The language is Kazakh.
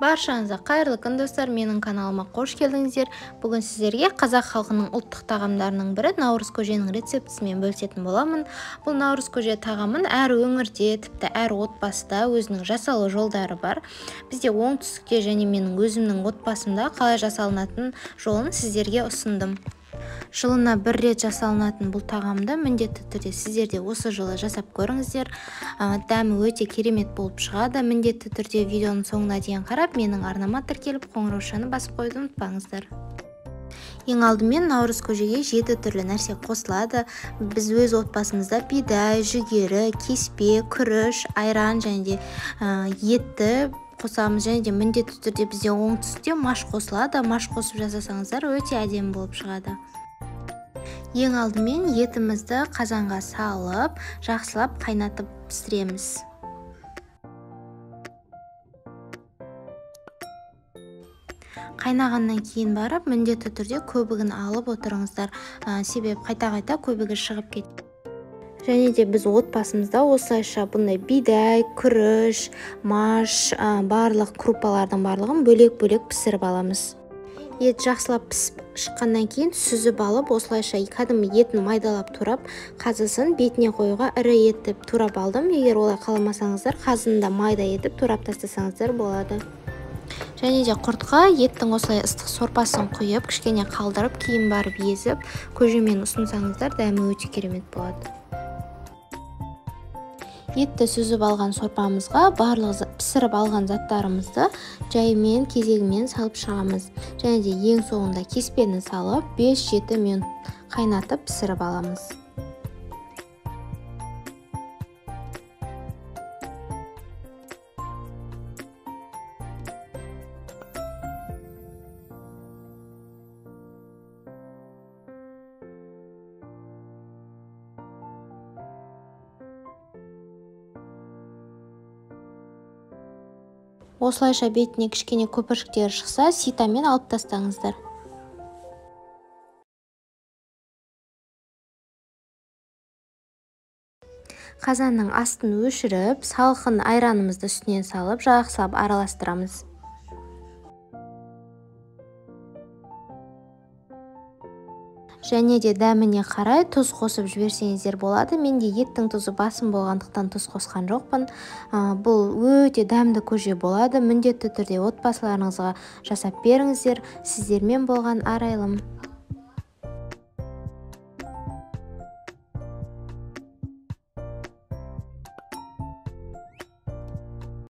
Баршаңызға қайырлы күн достар, менің каналыма қош келдіңіздер. Бүгін сіздерге қазақ халқының ұлттық тағамдарының бірі наурыз көженің рецептісімен бөлісетін боламын. Бұл наурыз көже тағамын әр өңірде, тіпті әр отбасыда өзінің жасалу жолдары бар. Бізде оңтүстікте және менің өзімнің отбасымда қалай жасалынатын жолын сіздерге ұсындым. Жылына бір рет жасалынатын бұл тағамды міндетті түрде сіздер де осы жылы жасап көріңіздер. Дәмі өте керемет болып шығады. Міндетті түрде видеоның соңына дейін қарап, менің арнама тіркеліп қоңыраушаны басып қоюды ұмытпаңыздар. Ең алдымен наурыз көжеге 7 түрлі нәрсе қосылады. Біз өз отбасымызда бидай, жүгері, кеспе, күріш, айран және де етті қосамыз, және де міндетті түрде бізде оңтүстікте маш қосылады. Маш қосып жасасаңыздар өте әдемі болып шығады. Ең алдымен етімізді қазанға салып, жақсылап қайнатып пісіреміз. Қайнағаннан кейін барып, міндетті түрде көбігін алып отырыңыздар, себебі қайта-қайта көбігі шығып кетеді. Және де біз отбасымызда осылайша бұндай бидай, күріш, маш, барлық крупалардың барлығын бөлек-бөлек пісіріп аламыз. Ет жақсылап пісіп шыққаннан кейін сүзіп алып, осылайша кәдімгі етін майдалап турап, қазысын бетіне қоюға ірі етіп турап алдым. Егер олай қаламасаңыздар, қазында майда етіп турап тастасаңыздар болады. Және де құртқа еттің осылай ыстық сорпасын құйып, кішкене қалдырып, кейін барып езіп, көжемен ұсынсаңыздар, дәмі өте керемет болады. Етті сүзіп алған сорпамызға барлық пісіріп алған заттарымызды жайымен, кезегімен салып шығамыз. Және де ең соңында кеспені салып 5-7 минут қайнатып пісіріп аламыз. Осылайша бетіне кішкене көпіршіктер шықса, ситамен алып тастаңыздар. Қазанның астын өшіріп, салқын айранымызды үстінен салып, жақсылап араластырамыз. Және де дәміне қарай тұз қосып жіберсеңіздер болады. Менде еттің тұзы басым болғандықтан тұз қосқан жоқпын. Бұл өте дәмді көже болады. Міндетті түрде отбасыларыңызға жасап беріңіздер. Сіздермен болған арайлым.